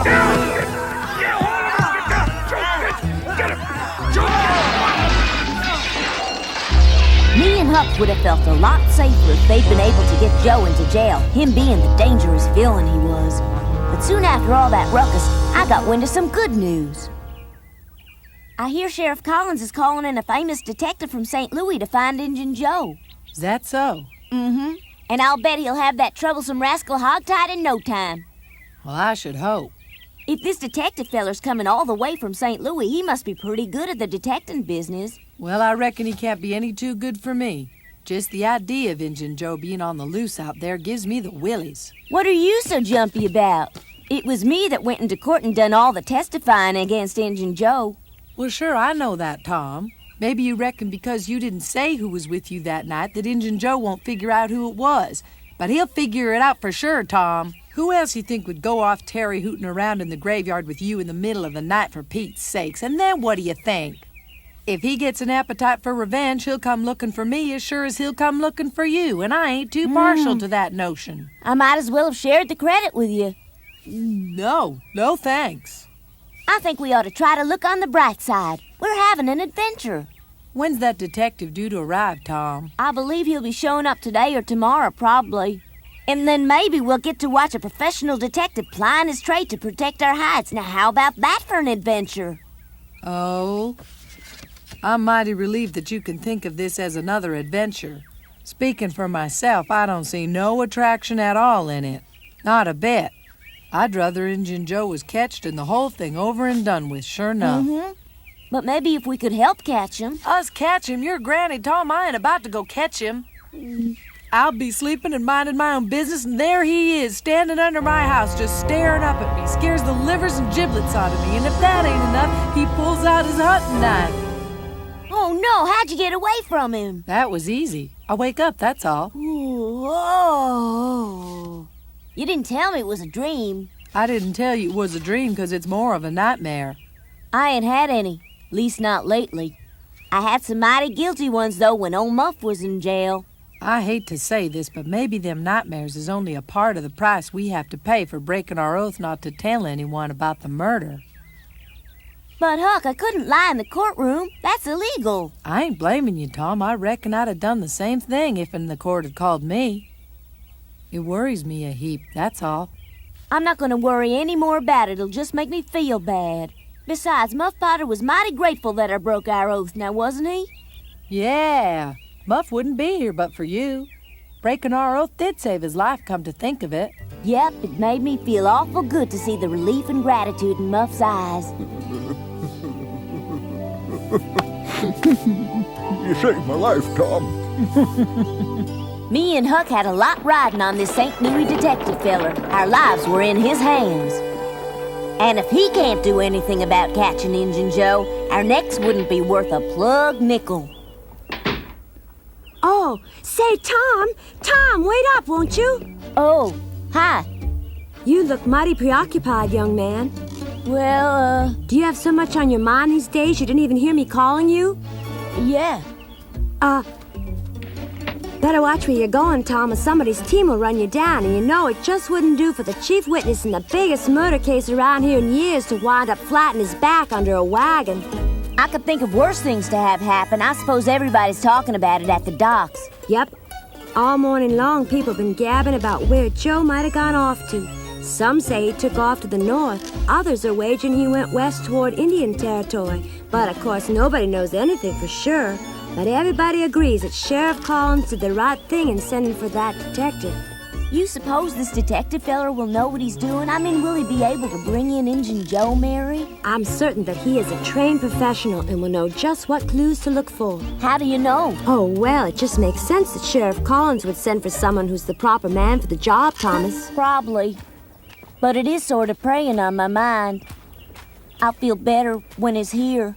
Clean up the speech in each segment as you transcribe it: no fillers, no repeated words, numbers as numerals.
Me and Huck would have felt a lot safer if they'd been able to get Joe into jail, him being the dangerous villain he was. But soon after all that ruckus, I got wind of some good news. I hear Sheriff Collins is calling in a famous detective from St. Louis to find Injun Joe. Is that so? Mm-hmm. And I'll bet he'll have that troublesome rascal hogtied in no time. Well, I should hope. If this detective feller's coming all the way from St. Louis, he must be pretty good at the detecting business. Well, I reckon he can't be any too good for me. Just the idea of Injun Joe being on the loose out there gives me the willies. What are you so jumpy about? It was me that went into court and done all the testifying against Injun Joe. Well, sure, I know that, Tom. Maybe you reckon because you didn't say who was with you that night that Injun Joe won't figure out who it was. But he'll figure it out for sure, Tom. Who else you think would go off terry-hooting around in the graveyard with you in the middle of the night for Pete's sakes? And then what do you think? If he gets an appetite for revenge, he'll come looking for me as sure as he'll come looking for you, and I ain't too partial to that notion. I might as well have shared the credit with you. No thanks. I think we ought to try to look on the bright side. We're having an adventure. When's that detective due to arrive, Tom? I believe he'll be showing up today or tomorrow, probably. And then maybe we'll get to watch a professional detective plying his trade to protect our hides. Now, how about that for an adventure? Oh, I'm mighty relieved that you can think of this as another adventure. Speaking for myself, I don't see no attraction at all in it. Not a bit. I'd rather Injun Joe was catched and the whole thing over and done with, sure enough. Mm-hmm. But maybe if we could help catch him. Us catch him? Your granny, Tom, I ain't about to go catch him. I'll be sleeping and minding my own business, and there he is, standing under my house, just staring up at me. Scares the livers and giblets out of me, and if that ain't enough, he pulls out his hunting knife. Oh, no, how'd you get away from him? That was easy. I wake up, that's all. Whoa. You didn't tell me it was a dream. I didn't tell you it was a dream because it's more of a nightmare. I ain't had any, least not lately. I had some mighty guilty ones, though, when old Muff was in jail. I hate to say this, but maybe them nightmares is only a part of the price we have to pay for breaking our oath not to tell anyone about the murder. But, Huck, I couldn't lie in the courtroom. That's illegal. I ain't blaming you, Tom. I reckon I'd have done the same thing if the court had called me. It worries me a heap, that's all. I'm not going to worry any more about it. It'll just make me feel bad. Besides, Muff Potter was mighty grateful that I broke our oath, now wasn't he? Yeah, Muff wouldn't be here but for you. Breaking our oath did save his life, come to think of it. Yep, it made me feel awful good to see the relief and gratitude in Muff's eyes. You saved my life, Tom. Me and Huck had a lot riding on this St. Louis detective feller. Our lives were in his hands. And if he can't do anything about catching Injun Joe, our necks wouldn't be worth a plug nickel. Oh, say, Tom, wait up, won't you? Oh, hi. You look mighty preoccupied, young man. Well, Do you have so much on your mind these days you didn't even hear me calling you? yeah. Better watch where you're going, Tom, or somebody's team will run you down, and you know it just wouldn't do for the chief witness in the biggest murder case around here in years to wind up flat on his back under a wagon. I could think of worse things to have happen. I suppose everybody's talking about it at the docks. Yep. All morning long, people have been gabbing about where Joe might have gone off to. Some say he took off to the north. Others are wagering he went west toward Indian Territory. But, of course, nobody knows anything for sure. But everybody agrees that Sheriff Collins did the right thing in sending for that detective. You suppose this detective feller will know what he's doing? I mean, will he be able to bring in Injun Joe, Mary? I'm certain that he is a trained professional and will know just what clues to look for. How do you know? Oh, well, it just makes sense that Sheriff Collins would send for someone who's the proper man for the job, Thomas. Probably. But it is sort of preying on my mind. I'll feel better when he's here.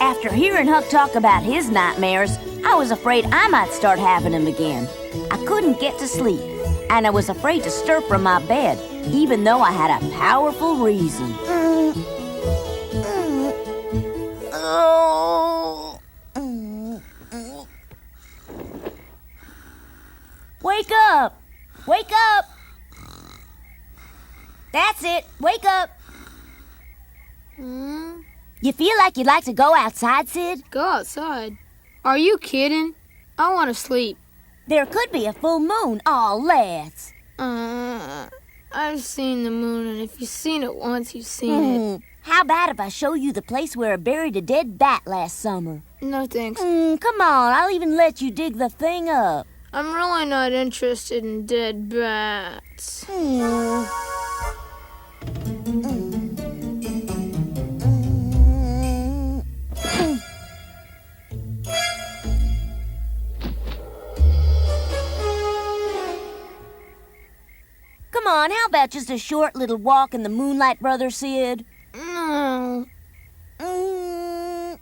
After hearing Huck talk about his nightmares, I was afraid I might start having them again. I couldn't get to sleep, and I was afraid to stir from my bed, even though I had a powerful reason. Wake up! Wake up! That's it. Wake up. You feel like you'd like to go outside, Sid? Go outside? Are you kidding? I want to sleep. There could be a full moon. Aw, let's. I've seen the moon, and if you've seen it once, you've seen it. How about if I show you the place where I buried a dead bat last summer? No thanks. Come on, I'll even let you dig the thing up. I'm really not interested in dead bats. Come on, how about just a short little walk in the moonlight, Brother Sid? No. I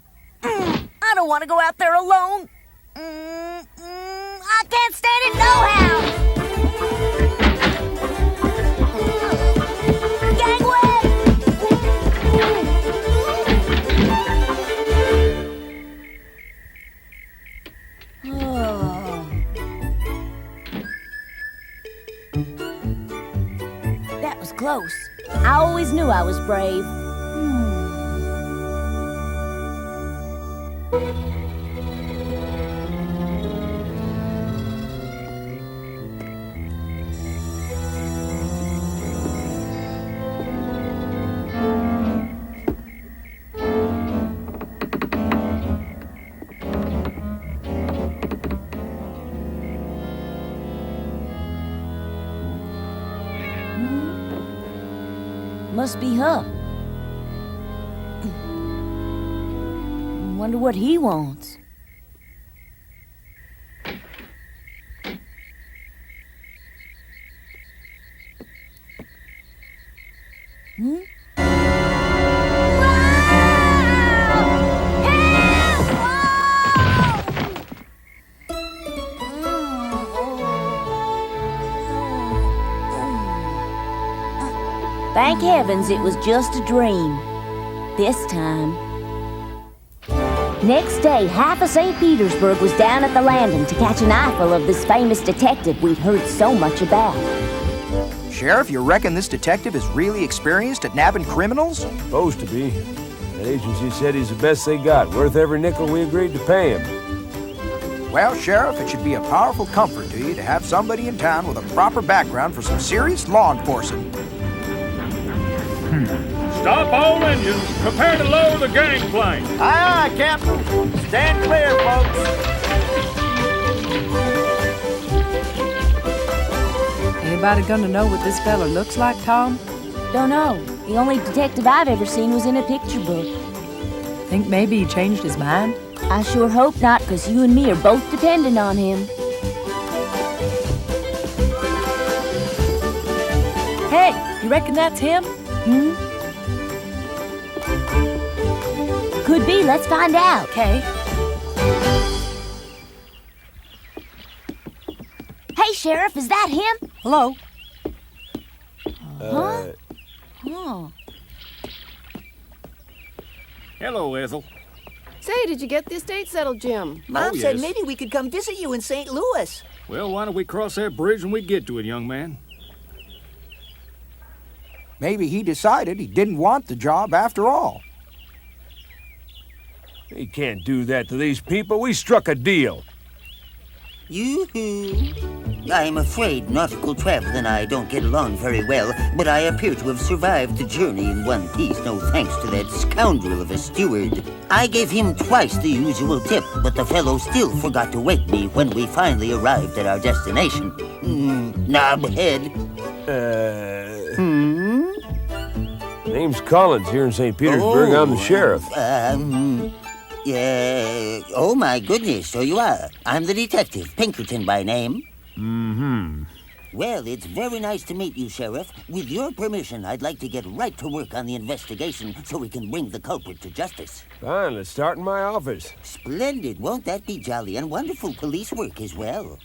don't want to go out there alone. I can't stand it nohow. Gangway! That was close. I always knew I was brave. Must be her. Wonder what he wants. Thank heavens it was just a dream. This time. Next day, half of St. Petersburg was down at the landing to catch an eyeful of this famous detective we'd heard so much about. Sheriff, you reckon this detective is really experienced at nabbing criminals? Supposed to be. That agency said he's the best they got, worth every nickel we agreed to pay him. Well, Sheriff, it should be a powerful comfort to you to have somebody in town with a proper background for some serious law enforcement. Stop all engines. Prepare to lower the gangplank. Aye, aye, Captain. Stand clear, folks. Anybody gonna know what this fella looks like, Tom? Don't know. The only detective I've ever seen was in a picture book. Think maybe he changed his mind? I sure hope not, 'cause you and me are both dependent on him. Hey, you reckon that's him? Could be. Let's find out. Okay. Hey, Sheriff, is that him? Hello? Huh? Oh. Hello, Ethel. Say, did you get the estate settled, Jim? Mom yes. said maybe we could come visit you in St. Louis. Well, why don't we cross that bridge when we get to it, young man? Maybe he decided he didn't want the job after all. He can't do that to these people. We struck a deal. Yoo-hoo. I'm afraid nautical travel and I don't get along very well, but I appear to have survived the journey in one piece, no thanks to that scoundrel of a steward. I gave him twice the usual tip, but the fellow still forgot to wake me when we finally arrived at our destination. Knobhead. Name's Collins here in St. Petersburg. I'm the sheriff. Yeah. Oh, my goodness, so you are. I'm the detective, Pinkerton by name. Well, it's very nice to meet you, Sheriff. With your permission, I'd like to get right to work on the investigation so we can bring the culprit to justice. Fine, let's start in my office. Splendid. Won't that be jolly and wonderful police work as well?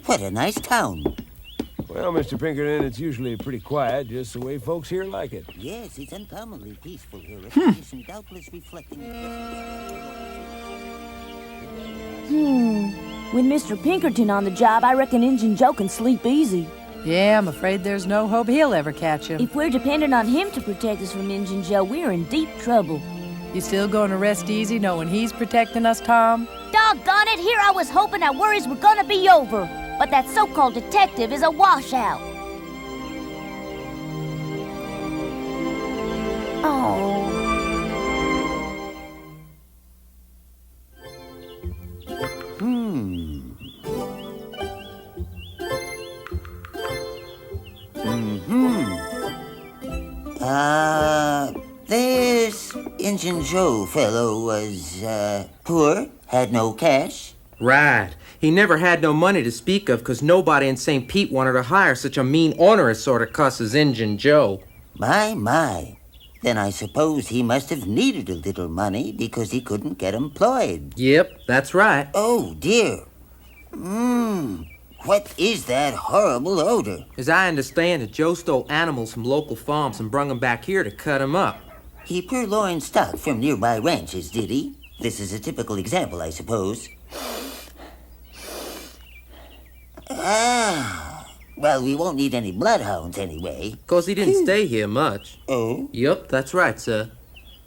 What a nice town. Well, Mr. Pinkerton, it's usually pretty quiet, just the way folks here like it. Yes, it's uncommonly peaceful here. A condition doubtless reflecting... With Mr. Pinkerton on the job, I reckon Injun Joe can sleep easy. Yeah, I'm afraid there's no hope he'll ever catch him. If we're dependent on him to protect us from Injun Joe, we're in deep trouble. You still gonna rest easy knowing he's protecting us, Tom? Doggone it, here I was hoping our worries were gonna be over. But that so-called detective is a washout. Oh. This Injun Joe fellow was, poor, had no cash. Right. He never had no money to speak of because nobody in St. Pete wanted to hire such a mean, onerous sort of cuss as Injun Joe. My. Then I suppose he must have needed a little money because he couldn't get employed. Yep, that's right. Oh, dear. What is that horrible odor? As I understand it, Joe stole animals from local farms and brung them back here to cut 'em up. He purloined stock from nearby ranches, did he? This is a typical example, I suppose. Well, we won't need any bloodhounds anyway. 'Cause he didn't stay here much. Oh? Yep, that's right, sir.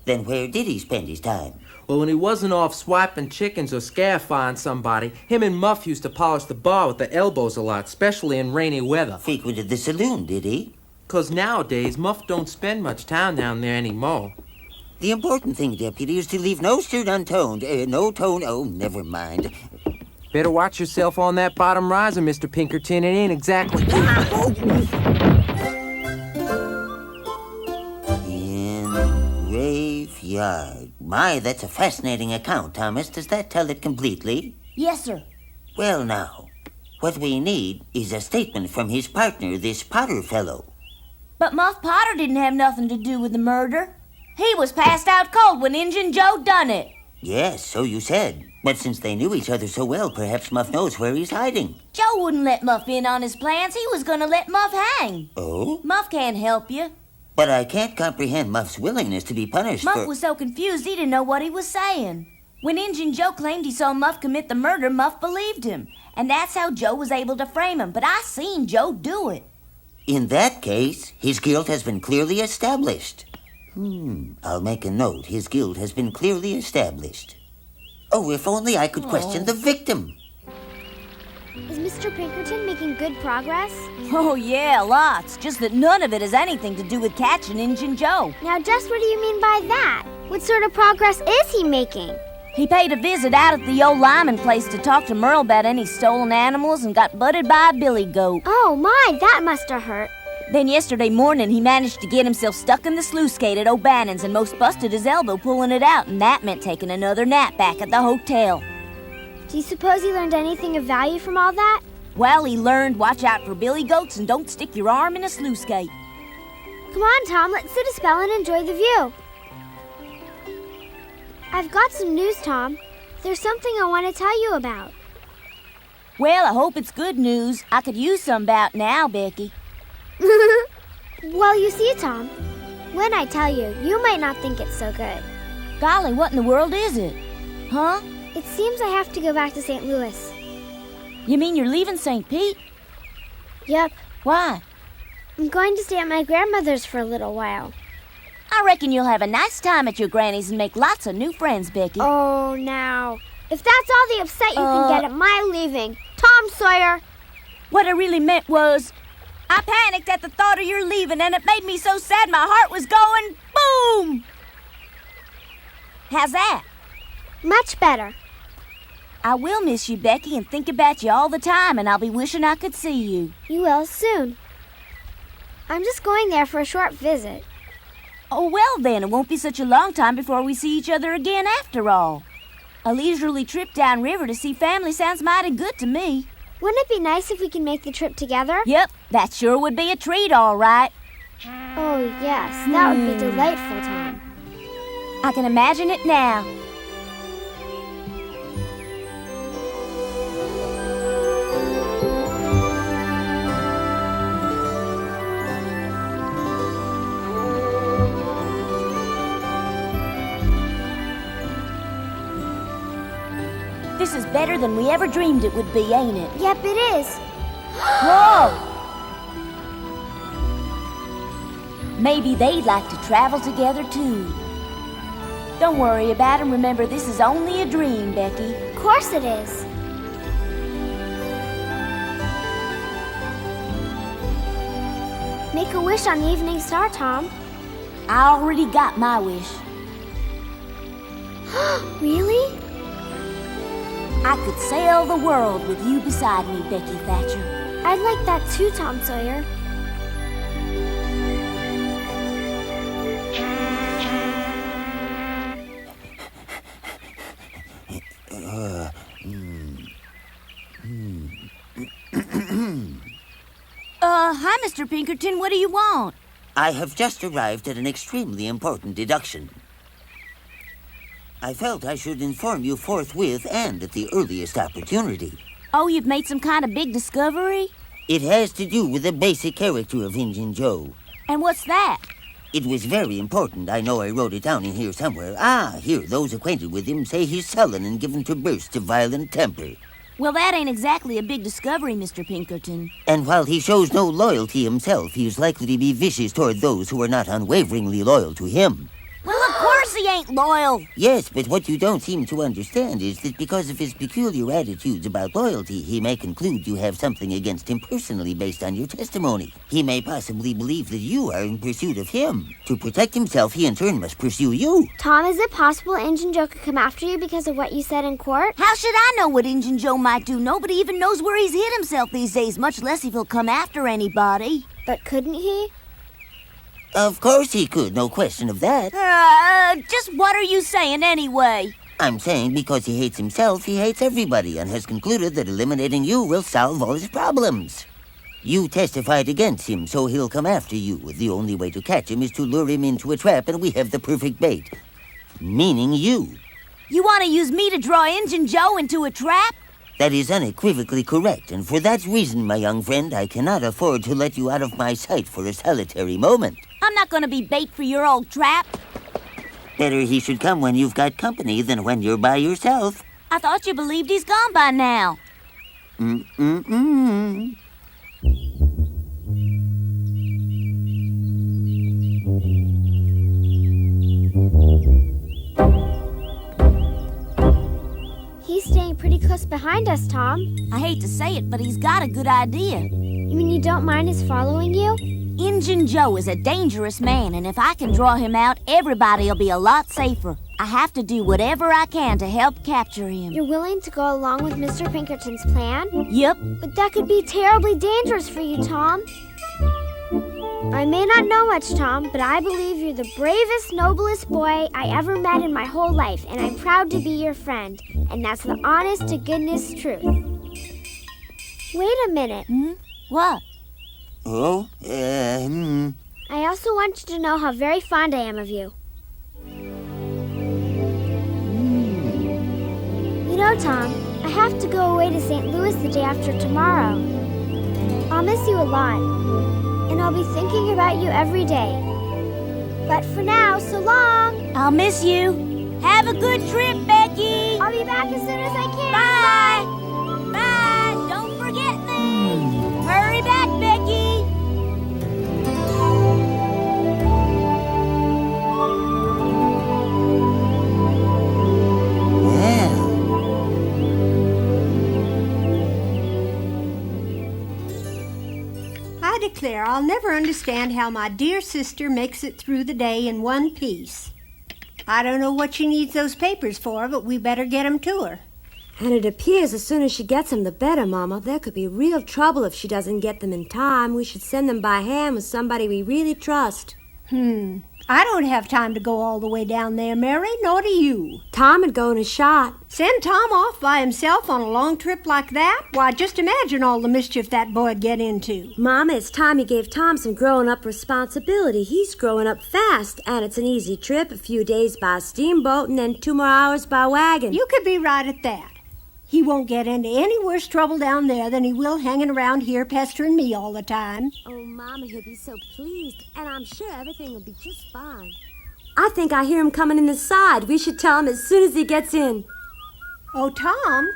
Then where did he spend his time? Well, when he wasn't off swiping chickens or scarifying somebody, him and Muff used to polish the bar with their elbows a lot, especially in rainy weather. Frequented the saloon, did he? 'Cause nowadays, Muff don't spend much time down there anymore. The important thing, Deputy, is to leave no stone unturned. Oh, never mind. Better watch yourself on that bottom riser, Mr. Pinkerton. It ain't exactly... In graveyard. My, that's a fascinating account, Thomas. Does that tell it completely? Yes, sir. Well, now, what we need is a statement from his partner, this Potter fellow. But Muff Potter didn't have nothing to do with the murder. He was passed out cold when Injun Joe done it. Yes, so you said. But since they knew each other so well, perhaps Muff knows where he's hiding. Joe wouldn't let Muff in on his plans. He was gonna let Muff hang. Oh? Muff can't help you. But I can't comprehend Muff's willingness to be punished Muff for... was so confused he didn't know what he was saying. When Injun Joe claimed he saw Muff commit the murder, Muff believed him. And that's how Joe was able to frame him. But I seen Joe do it. In that case, his guilt has been clearly established. I'll make a note. His guilt has been clearly established. Oh, if only I could question the victim. Is Mr. Pinkerton making good progress? Oh, yeah, lots. Just that none of it has anything to do with catching Injun Joe. Now, just what do you mean by that? What sort of progress is he making? He paid a visit out at the old Lyman place to talk to Merle about any stolen animals and got butted by a billy goat. Oh, my, that must have hurt. Then yesterday morning, he managed to get himself stuck in the sluice gate at O'Bannon's and most busted his elbow pulling it out, and that meant taking another nap back at the hotel. Do you suppose he learned anything of value from all that? Well, he learned watch out for billy goats and don't stick your arm in a sluice gate. Come on, Tom, let's sit a spell and enjoy the view. I've got some news, Tom. There's something I want to tell you about. Well, I hope it's good news. I could use some about now, Becky. Well, you see, Tom, when I tell you, you might not think it's so good. Golly, what in the world is it? Huh? It seems I have to go back to St. Louis. You mean you're leaving St. Pete? Yep. Why? I'm going to stay at my grandmother's for a little while. I reckon you'll have a nice time at your granny's and make lots of new friends, Becky. Oh, now. If that's all the upset you can get at my leaving, Tom Sawyer. What I really meant was, I panicked at the thought of your leaving, and it made me so sad my heart was going boom! How's that? Much better. I will miss you, Becky, and think about you all the time, and I'll be wishing I could see you. You will soon. I'm just going there for a short visit. Oh, well then, it won't be such a long time before we see each other again after all. A leisurely trip downriver to see family sounds mighty good to me. Wouldn't it be nice if we could make the trip together? Yep, that sure would be a treat, all right. Oh, yes, that would be delightful, Tom. I can imagine it now. This is better than we ever dreamed it would be, ain't it? Yep, it is. Whoa! Maybe they'd like to travel together, too. Don't worry about him. Remember, this is only a dream, Becky. Of course it is. Make a wish on the evening star, Tom. I already got my wish. Really? I could sail the world with you beside me, Becky Thatcher. I'd like that too, Tom Sawyer. Hi, Mr. Pinkerton. What do you want? I have just arrived at an extremely important deduction. I felt I should inform you forthwith and at the earliest opportunity. Oh, you've made some kind of big discovery? It has to do with the basic character of Injun Joe. And what's that? It was very important. I know I wrote it down in here somewhere. Ah, here, those acquainted with him say he's sullen and given to bursts of violent temper. Well, that ain't exactly a big discovery, Mr. Pinkerton. And while he shows no loyalty himself, he is likely to be vicious toward those who are not unwaveringly loyal to him. Well, of course he ain't loyal. Yes, but what you don't seem to understand is that because of his peculiar attitudes about loyalty, he may conclude you have something against him personally based on your testimony. He may possibly believe that you are in pursuit of him. To protect himself, he in turn must pursue you. Tom, is it possible Injun Joe could come after you because of what you said in court? How should I know what Injun Joe might do? Nobody even knows where he's hid himself these days, much less if he'll come after anybody. But couldn't he? Of course he could, no question of that. Just what are you saying anyway? I'm saying because he hates himself, he hates everybody and has concluded that eliminating you will solve all his problems. You testified against him, so he'll come after you. The only way to catch him is to lure him into a trap, and we have the perfect bait. Meaning you. You want to use me to draw Injun Joe into a trap? That is unequivocally correct, and for that reason, my young friend, I cannot afford to let you out of my sight for a solitary moment. I'm not going to be bait for your old trap. Better he should come when you've got company than when you're by yourself. I thought you believed he's gone by now. He's staying pretty close behind us, Tom. I hate to say it, but he's got a good idea. You mean you don't mind his following you? Injun Joe is a dangerous man, and if I can draw him out, everybody'll be a lot safer. I have to do whatever I can to help capture him. You're willing to go along with Mr. Pinkerton's plan? Yep. But that could be terribly dangerous for you, Tom. I may not know much, Tom, but I believe you're the bravest, noblest boy I ever met in my whole life, and I'm proud to be your friend. And that's the honest-to-goodness truth. Wait a minute. What? Oh, I also want you to know how very fond I am of you. You know, Tom, I have to go away to St. Louis the day after tomorrow. I'll miss you a lot, and I'll be thinking about you every day. But for now, so long. I'll miss you. Have a good trip, Becky. I'll be back as soon as I can. Bye. Bye. Don't forget me. Hurry back, Becky. I declare I'll never understand how my dear sister makes it through the day in one piece. I don't know what she needs those papers for, but we better get 'em to her. And it appears the sooner she gets them, the better, Mama. There could be real trouble if she doesn't get them in time. We should send them by hand with somebody we really trust. I don't have time to go all the way down there, Mary, nor do you. Tom would go in a shot. Send Tom off by himself on a long trip like that? Why, just imagine all the mischief that boy'd get into. Mama, it's time you gave Tom some growing-up responsibility. He's growing up fast, and it's an easy trip, a few days by steamboat and then 2 more hours by wagon. You could be right at that. He won't get into any worse trouble down there than he will hanging around here pestering me all the time. Oh, Mama, he'll be so pleased, and I'm sure everything will be just fine. I think I hear him coming in the side. We should tell him as soon as he gets in. Oh, Tom?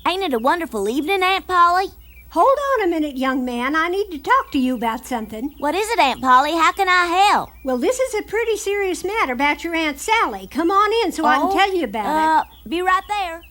Ain't it a wonderful evening, Aunt Polly? Hold on a minute, young man. I need to talk to you about something. What is it, Aunt Polly? How can I help? Well, this is a pretty serious matter about your Aunt Sally. Come on in so I can tell you about it. Be right there.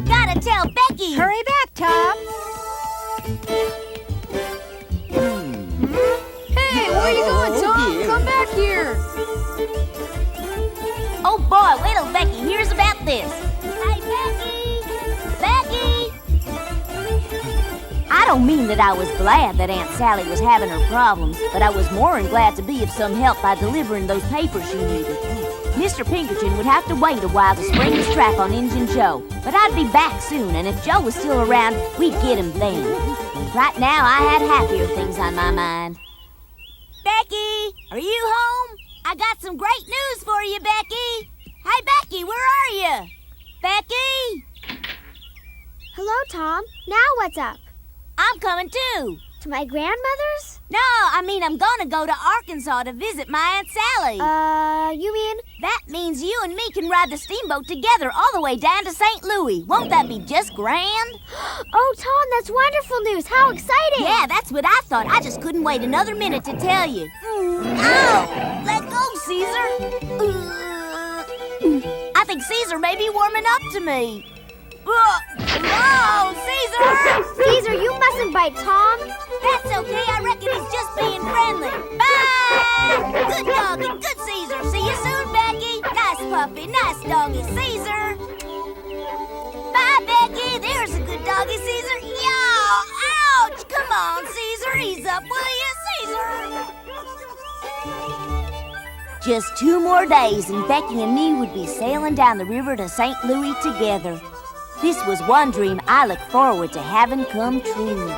Gotta tell Becky. Hurry back, Tom. Hey, where you going, Tom? Come back here. Oh boy, wait till Becky hears about this. Hey, Becky! Becky! I don't mean that I was glad that Aunt Sally was having her problems, but I was more than glad to be of some help by delivering those papers she needed. Mr. Pinkerton would have to wait a while to spring his trap on Injun Joe, but I'd be back soon, and if Joe was still around, we'd get him then. Right now, I had happier things on my mind. Becky, are you home? I got some great news for you, Becky. Hey, Becky, where are you? Becky? Hello, Tom. Now what's up? I'm coming too. To my grandmother's? No, I mean I'm gonna go to Arkansas to visit my Aunt Sally. You mean? That means you and me can ride the steamboat together all the way down to St. Louis. Won't that be just grand? Oh, Tom, that's wonderful news. How exciting! Yeah, that's what I thought. I just couldn't wait another minute to tell you. Ow! Let go, Caesar. I think Caesar may be warming up to me. Oh, Caesar! Caesar, you mustn't bite Tom. That's okay. I reckon he's just being friendly. Bye! Good doggy, good Caesar. See you soon, Becky. Nice puppy, nice doggy, Caesar. Bye, Becky. There's a good doggy, Caesar. Yow! Ouch! Come on, Caesar. Ease up, will you, Caesar? Just 2 more days and Becky and me would be sailing down the river to St. Louis together. This was one dream I looked forward to having come true.